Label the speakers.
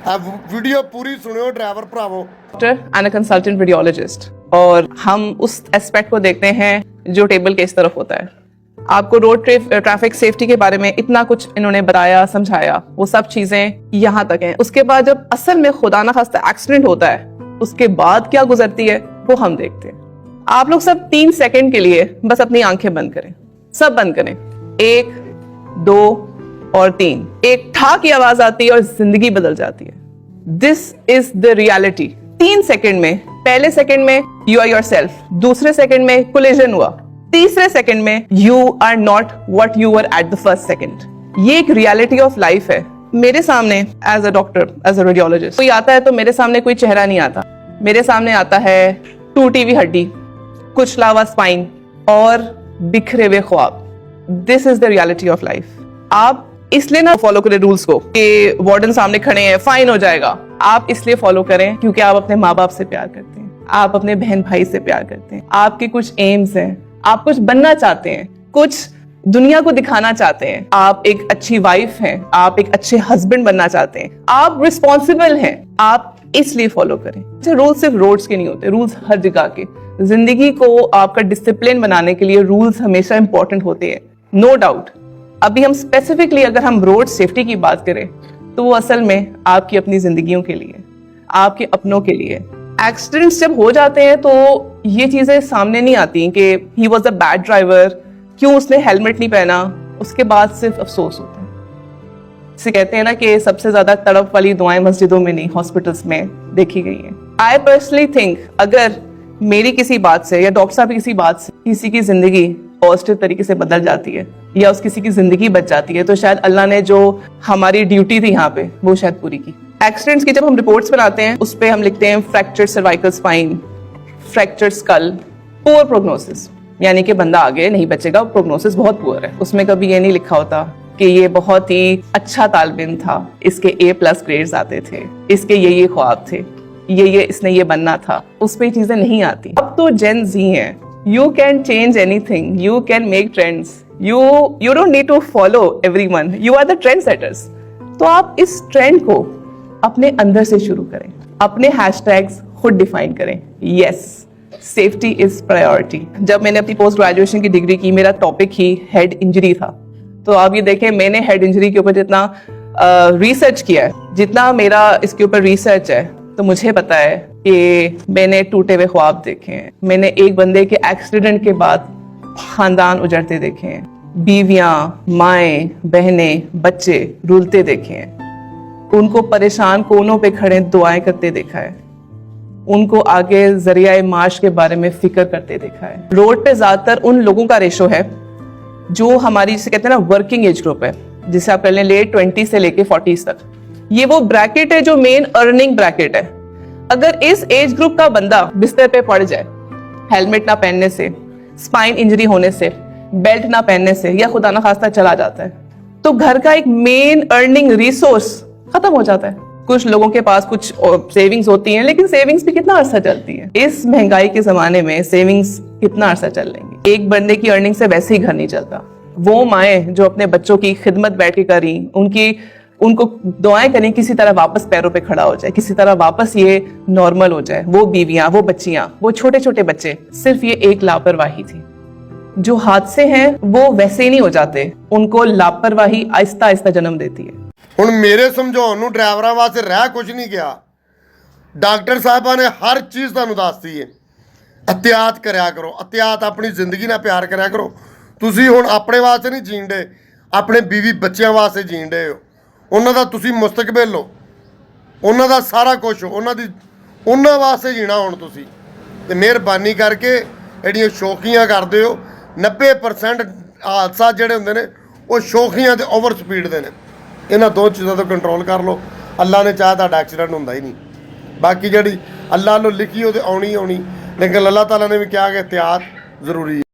Speaker 1: Video पूरी सुनियो driver भरावो।
Speaker 2: Doctor and a consultant radiologist, और हम उस एस्पेक्ट को देखते हैं जो टेबल के इस तरफ होता है। आपको रोड ट्रैफिक सेफ्टी के बारे में इतना कुछ इन्होंने बताया, समझाया, वो सब चीजें यहाँ तक हैं। उसके बाद जब असल में खुदा ना खास्ता एक्सीडेंट होता है, उसके बाद क्या गुजरती है वो हम देखते हैं। आप लोग सब 3 सेकंड के लिए बस अपनी आंखें बंद करें, सब बंद करें। 1, 2 और 3। एक ठा की आवाज आती है और जिंदगी बदल जाती है। This is the reality. 3 second में, पहले सेकंड में यू आर योरसेल्फ, दूसरे सेकंड में कोलिजन हुआ, तीसरे सेकंड में you are not what you were at the first second. ये एक रियलिटी ऑफ लाइफ है। मेरे सामने as a doctor, as a radiologist कोई आता है तो मेरे सामने कोई चेहरा नहीं आता। मेरे सामने आता है टूटी हुई हड्डी, कुचला हुआ स्पाइन और बिखरे हुए ख्वाब। This is the reality of life. आप इसलिए ना फॉलो करें रूल्स को कि वार्डन सामने खड़े हैं फाइन हो जाएगा। आप इसलिए फॉलो करें क्योंकि आप अपने माँ बाप से प्यार करते हैं, आप अपने बहन भाई से प्यार करते हैं, आपके कुछ एम्स हैं, आप कुछ बनना चाहते हैं, कुछ दुनिया को दिखाना चाहते हैं, आप एक अच्छी वाइफ हैं, आप एक अच्छे हस्बैंड बनना चाहते हैं, आप रिस्पॉन्सिबल हैं, आप इसलिए फॉलो करें। रूल्स सिर्फ रोड्स के नहीं होते, रूल्स हर जगह के। जिंदगी को आपका डिसिप्लिन बनाने के लिए रूल्स हमेशा इंपॉर्टेंट होते हैं, नो डाउट। अभी हम स्पेसिफिकली अगर हम रोड सेफ्टी की बात करें तो वो असल में आपकी अपनी जिंदगियों के लिए, आपके अपनों के लिए। एक्सीडेंट्स जब हो जाते हैं तो ये चीजें सामने नहीं आती कि he was a bad driver, क्यों उसने हेलमेट नहीं पहना। उसके बाद सिर्फ अफसोस होता है। इसे कहते हैं ना कि सबसे ज्यादा तड़प वाली दुआएं मस्जिदों में नहीं, हॉस्पिटल्स में देखी गई हैं। आई पर्सनली थिंक अगर मेरी किसी बात से या डॉक्टर साहब की किसी बात से किसी की जिंदगी पॉजिटिव तरीके से बदल जाती है या उस किसी की जिंदगी बच जाती है तो शायद अल्लाह ने जो हमारी ड्यूटी थी यहाँ पे वो शायद पूरी की। एक्सीडेंट्स की जब हम रिपोर्ट्स बनाते हैं उस पे हम लिखते हैं fractured cervical spine, fractured skull, poor prognosis, यानी कि बंदा आगे नहीं बचेगा, प्रोग्नोसिस बहुत पुअर है। उसमें कभी ये नहीं लिखा होता कि ये बहुत ही अच्छा तालिब था, इसके A+ ग्रेड्स आते थे, इसके ये ख्वाब थे, ये इसने ये बनना था। उस पे चीजें नहीं आती। अब तो जेन ज़ी हैं, you can change anything, you can make trends, you don't need to follow everyone, you are the trendsetters। तो आप इस ट्रेंड को अपने अंदर से शुरू करें, अपने हैशटैग्स खुद डिफाइन करें। Yes, safety is priority. जब मैंने अपनी पोस्ट ग्रेजुएशन की डिग्री की, मेरा टॉपिक ही हेड इंजरी था। तो आप ये देखें, मैंने हेड इंजरी के ऊपर जितना रिसर्च किया है, जितना मेरा इसके ऊपर रिसर्च है, तो मुझे पता है कि मैंने टूटे हुए ख्वाब देखे हैं। मैंने एक बंदे के एक्सीडेंट के बाद खानदान उजड़ते देखे हैं, बीवियां, माएं, बहनें, बच्चे रुलते देखे हैं, उनको परेशान कोनों पे खड़े दुआएं करते देखा है, उनको आगे जरिया माश के बारे में फिक्र करते देखा है। रोड पे ज्यादातर उन लोगों का रेशो है जो हमारी जिसे कहते हैं ना वर्किंग एज ग्रुप है, जिसे आप कर लें लेट 20 से लेके 40 तक। ये वो ब्रैकेट है जो मेन अर्निंग ब्रैकेट है। अगर इस एज ग्रुप का बंदा बिस्तर पे पड़ जाए, हेलमेट ना पहनने से, स्पाइन इंजरी होने से, बेल्ट ना पहनने से, या खुदा ना खास्ता चला जाता है, तो घर का एक मेन अर्निंग रिसोर्स खत्म हो जाता है। कुछ लोगों के पास कुछ सेविंग्स होती हैं, लेकिन सेविंग्स भी कितना अरसा चलती है। इस महंगाई के जमाने में सेविंग्स कितना अरसा चल लेंगी। एक बंदे की अर्निंग से वैसे ही घर नहीं चलता। वो माएं जो अपने बच्चों की खिदमत बैठ के करी, उनको दुआएं करें किसी तरह वापस पैरों पे खड़ा हो जाए, किसी तरह वापस ये नॉर्मल हो जाए। वो बीवियां, वो बच्चियां, वो छोटे छोटे बच्चे, सिर्फ ये एक लापरवाही थी। जो हादसे हैं वो वैसे ही नहीं हो जाते, उनको लापरवाही आहिस्ता आहिस्ता जन्म देती है।
Speaker 1: ਹੁਣ ਮੇਰੇ ਸਮਝਾਉਣ ਨੂੰ ਡਰਾਈਵਰਾਂ ਵਾਸਤੇ ਰਹਿ ਕੁਝ ਨਹੀਂ ਗਿਆ। ਡਾਕਟਰ ਸਾਹਿਬਾਂ ਨੇ ਹਰ ਚੀਜ਼ ਤੁਹਾਨੂੰ ਦੱਸਤੀ ਹੈ। ਅਤਿਆਤ ਕਰਿਆ ਕਰੋ, ਅਤਿਆਤ ਆਪਣੀ ਜ਼ਿੰਦਗੀ ਨਾਲ ਪਿਆਰ ਕਰਿਆ ਕਰੋ। ਤੁਸੀਂ ਹੁਣ ਆਪਣੇ ਵਾਸਤੇ ਨਹੀਂ ਜੀਣ ਡੇ, ਆਪਣੇ ਬੀਵੀ ਬੱਚਿਆਂ ਵਾਸਤੇ ਜੀਣ ਡੇ ਹੋ। ਉਹਨਾਂ ਦਾ ਤੁਸੀਂ ਮੁਸਤਕਬਲ ਹੋ, ਉਹਨਾਂ ਦਾ ਸਾਰਾ ਕੁਝ ਹੋ, ਉਹਨਾਂ ਵਾਸਤੇ ਜੀਣਾ ਹੁਣ ਤੁਸੀਂ। ਤੇ ਮਿਹਰਬਾਨੀ ਕਰਕੇ ਜਿਹੜੀਆਂ ਸ਼ੌਕੀਆਂ ਕਰਦੇ ਹੋ, 90% ਹਾਦਸਾ ਜਿਹੜੇ ਹੁੰਦੇ ਨੇ ਉਹ ਸ਼ੌਕੀਆਂ ਤੇ ਓਵਰ ਸਪੀਡ ਦੇ ਨੇ। ਇਹਨਾਂ ਦੋ ਚੀਜ਼ਾਂ ਤੋਂ ਕੰਟਰੋਲ ਕਰ ਲਓ। ਅੱਲਾ ਨੇ ਚਾਹਿਆ ਤੁਹਾਡਾ ਐਕਸੀਡੈਂਟ ਹੁੰਦਾ ਹੀ ਨਹੀਂ। ਬਾਕੀ ਜਿਹੜੀ ਅੱਲਾ ਨੂੰ ਲਿਖੀ ਉਹ ਤੇ ਆਉਣੀ, ਲੇਕਿਨ ਅੱਲਾਹ ਤਾਲਾ ਨੇ ਵੀ ਕਿਹਾ ਕਿ ਇhtiyat ਜ਼ਰੂਰੀ ਹੈ।